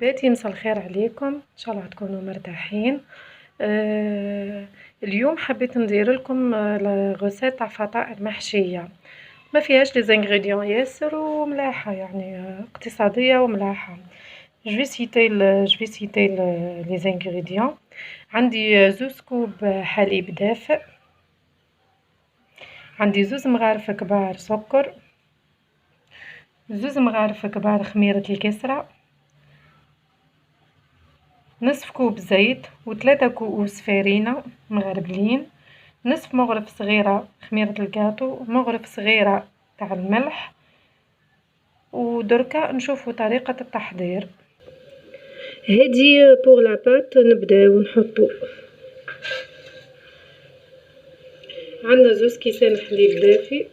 باتي مساء الخير عليكم، ان شاء الله تكونوا مرتاحين. اليوم حبيت ندير لكم غوسيت تاع فطائر محشيه، ما فيهاش لي زانغريديون ياسر وملاحه، يعني اقتصاديه وملاحه. جو سيتي لي زانغريديون. عندي 2 كوب حليب دافئ، عندي 2 مغارف كبار سكر، 2 مغارف كبار خميره الكسره، نصف كوب زيت و3 كؤوس فرينة مغربلين، نصف مغرف صغيرة خميرة الكاطو، مغرف صغيرة تاع الملح. ودركا نشوفوا طريقة التحضير. هادي بوغ لا بات نبداو نحطو. عندنا 2 كيسان حليب دافي،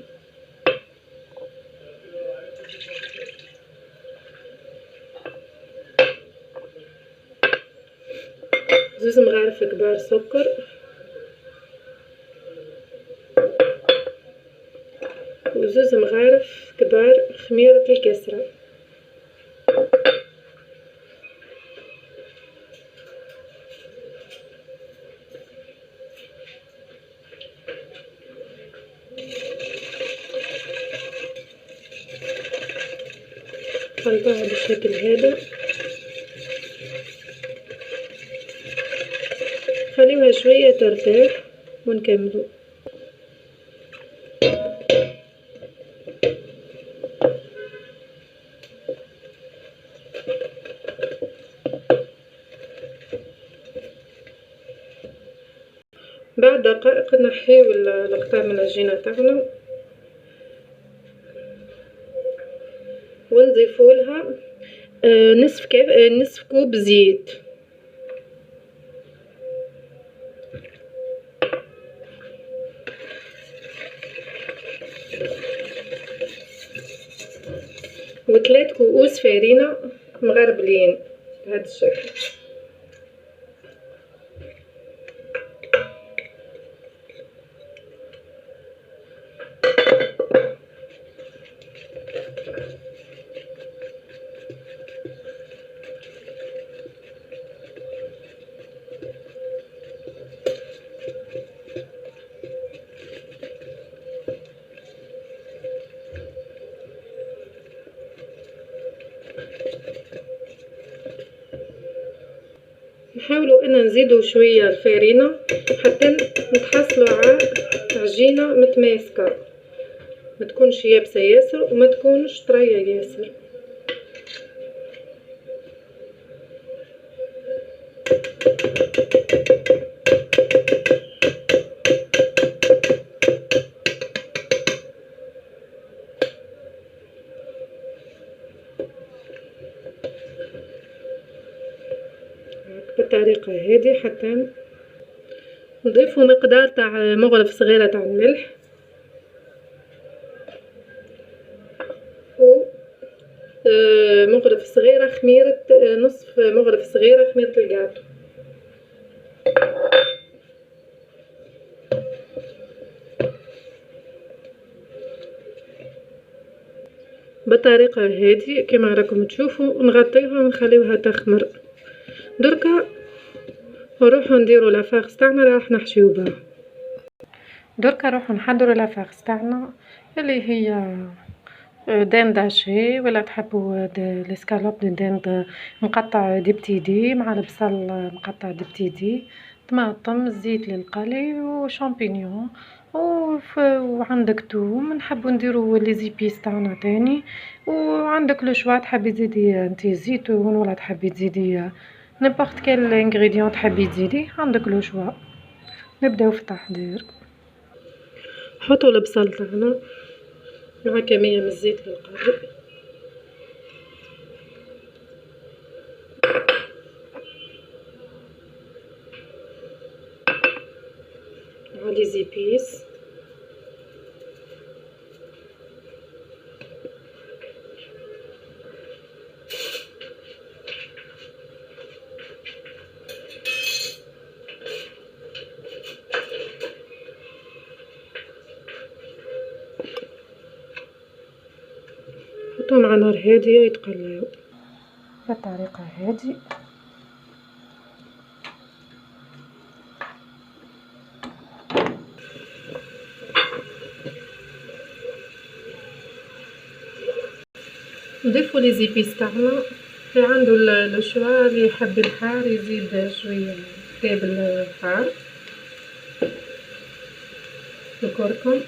زوز مغارف كبار سكر، و2 مغارف كبار خميرة الكسرة. خلطوها بالشكل هذا، خليوها شوية ترتاح ونكملو. بعد دقائق نحيو القطع من العجينة تاعنا ونضيفوا لها نصف كوب زيت، و3 كؤوس فرينة مغربلين بهذا الشكل. نحاولوا ان نزيدوا شويه الفرينه حتى نتحصلوا على عجينه متماسكه، ما تكونش يابسه ياسر وما تكونش طريه ياسر. بالطريقه هذه حتى نضيفوا مقدار تاع مغرف صغيره تاع الملح، و مغرف صغيره خميره، نصف مغرف صغيره خميره الكاطو. بالطريقه هذه كما راكم تشوفوا نغطيوها ونخليوها تخمر. دركا نروحو نديرو لافاغس تاعنا راح نحشيو بها. دركا نروحو نحضرو لافاغس تاعنا اللي هي داند هاشي، ولا تحبوا ليسكالوب دو داند مقطع دي بتيدي مع البصل مقطع دي بتيدي، طماطم، زيت للقلي وشامبينيون وعندك توم. نحبوا نديرو لي زيبيس تاعنا تاني، وعندك لو شوا تحبي تزيدي انتي زيتون ولا تحبي تزيدي نيمبورط كال انغريديون تحبي تزيدي، عندك لو شوا. نبداو في التحضير. حطوا البصل تاعنا مع كمية من الزيت للقلي، مع لي زيبيس، حطوهم على نار هادية يتقلاو. بالطريقة هذه. نضيفو لي زيبيس تاعنا، اللي عنده لو شوا اللي يحب الحار يزيد شويه كتاب الحار، الكركم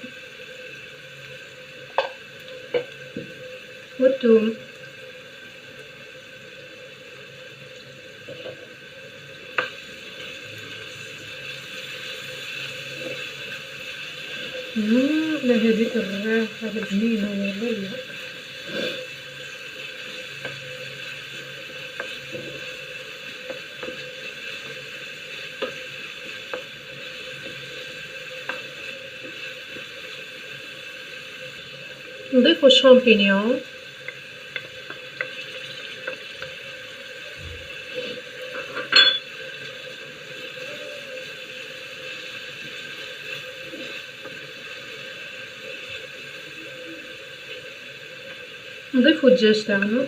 والثوم. لا هذيك الريحه بنينه والله. نضيفو الشامبينيون، نضيفو الدجاج تاعنا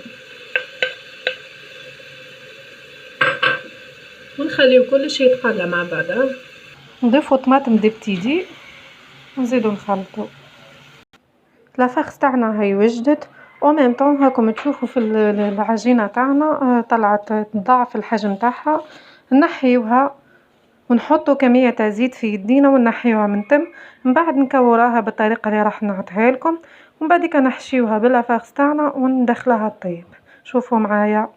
ونخليو كل شيء يتقلى مع بعضه. نضيفو طماطم دبتيدي ونزيدو نخلطو. لافاخ تاعنا هاي وجدت او ميم طون هاكم تشوفوا في العجينه تاعنا طلعت ضعف الحجم تاعها. نحيوها ونحطوا كميه تاع زيت في يدينا ونحيوها من تم، من بعد نكوروها بالطريقه اللي راح نعطيها لكم، ومن بعد نحشيوها باللافاخ تاعنا وندخلها الطيب. شوفوا معايا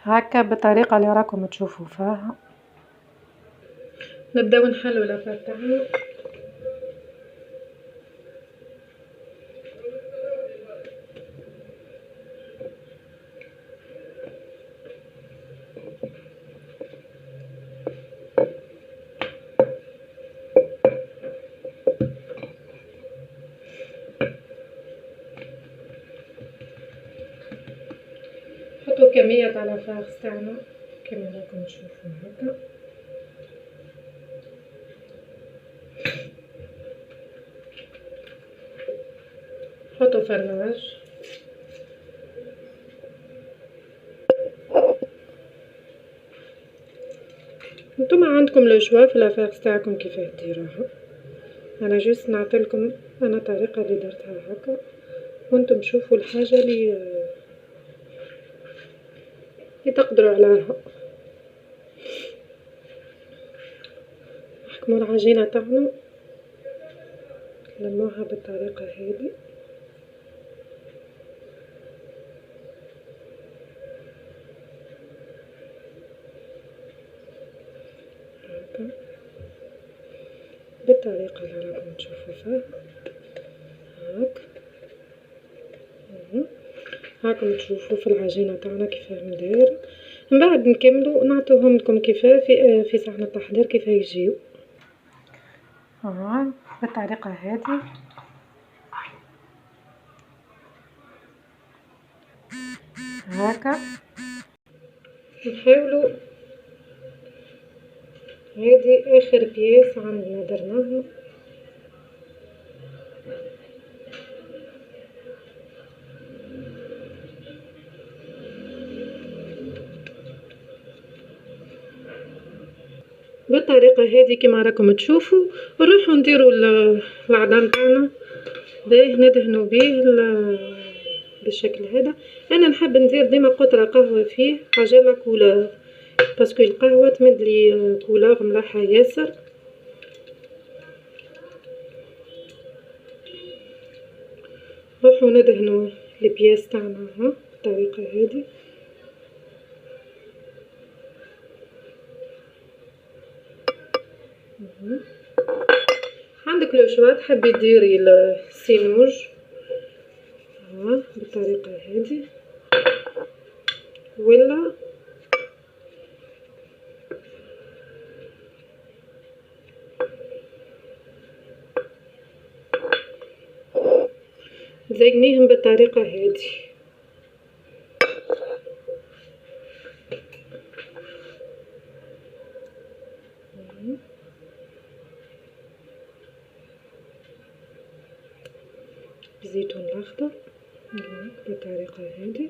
هكا بالطريقه اللي راكم تشوفوا فيها. نبداو نحلو لافاخ تاعنا. نحطو كمية تاع لافاخ تاعنا كما راكم تشوفوا هكا. نحطو فرماج. نتوما عندكم لو شوا في لافاخ تاعكم كيفاه ديروها، انا جوست نعطيلكم انا الطريقه اللي درتها هكا، وانتم شوفوا الحاجه اللي تقدروا عليها. نحكموا العجينه تاعنا لموها بالطريقه هذه. هكا بالطريقه اللي راكم تشوفوا فيها هاك. هاكم تشوفوا في العجينه تاعنا كيفاه ندير. من بعد نكملوا نعطوهم لكم كيفاه في صحن التحضير كيفاه يجيو. بالطريقه هذه هاكا. نحاولوا هذه اخر بياس عندنا درناها. بالطريقه هذه كما راكم تشوفوا. نروحوا نديروا العظام تاعنا باه ندهنوا به بالشكل هذا. انا نحب ندير ديما قطره قهوه فيه حاجه لا كولور، باسكو القهوه تمدلي كولور ملاحه ياسر. نروحوا ندهنوا البياس تاعنا بالطريقه هذه. عندك لو شوا تحبي ديري السينوج بالطريقه هذه، ولا زينيهم بالطريقه هذه. بزيتون الاخضر بالطريقه هذه.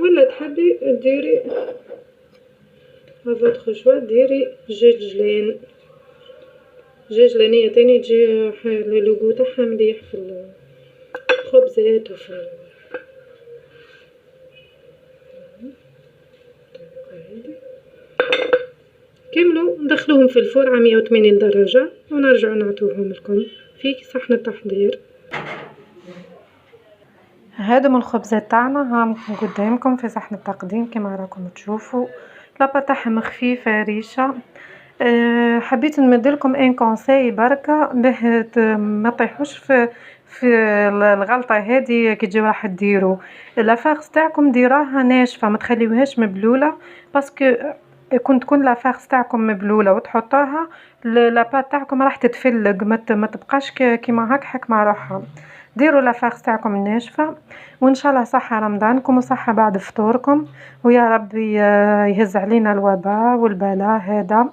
ولا تحبي ديري افوتخ شوا ديري دجاج جلان، دجاج لانية تاني تجي اللوغو تاعها مليح في الخبزات وفي كاملو ندخلوهم في الفرن على 180 درجة ونرجعو نعطوهم لكم في صحن التحضير. هادم الخبزات تاعنا هاهم قدامكم في صحن التقديم كما راكم تشوفوا. لابا تاعهم خفيفة ريشة. حبيت نمدلكم ان كونساي بركة باه ما تطيحوش في الغلطة هذه كي تجيو راح ديروا لافاغس تاعكم ديراها ناشفة ما تخليوهاش مبلولة باسكو كون تكون لافاغس تاعكم مبلولة وتحطوها لاباط تاعكم راح تتفلق ما تبقاش كيما هاك مع روحها. ديروا لافاغس تاعكم ناشفة وان شاء الله صحة رمضانكم وصحة بعد فطوركم ويا ربي يهز علينا الوباء والبلاء هذا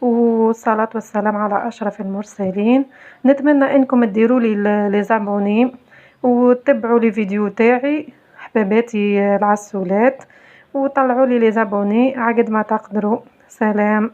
والصلاة والسلام على أشرف المرسلين. نتمنى انكم تديروا لي لي زابوني وتتبعوا لي فيديو تاعي حباباتي العسولات وطلعوا لي زابوني عقد ما تقدروا. سلام.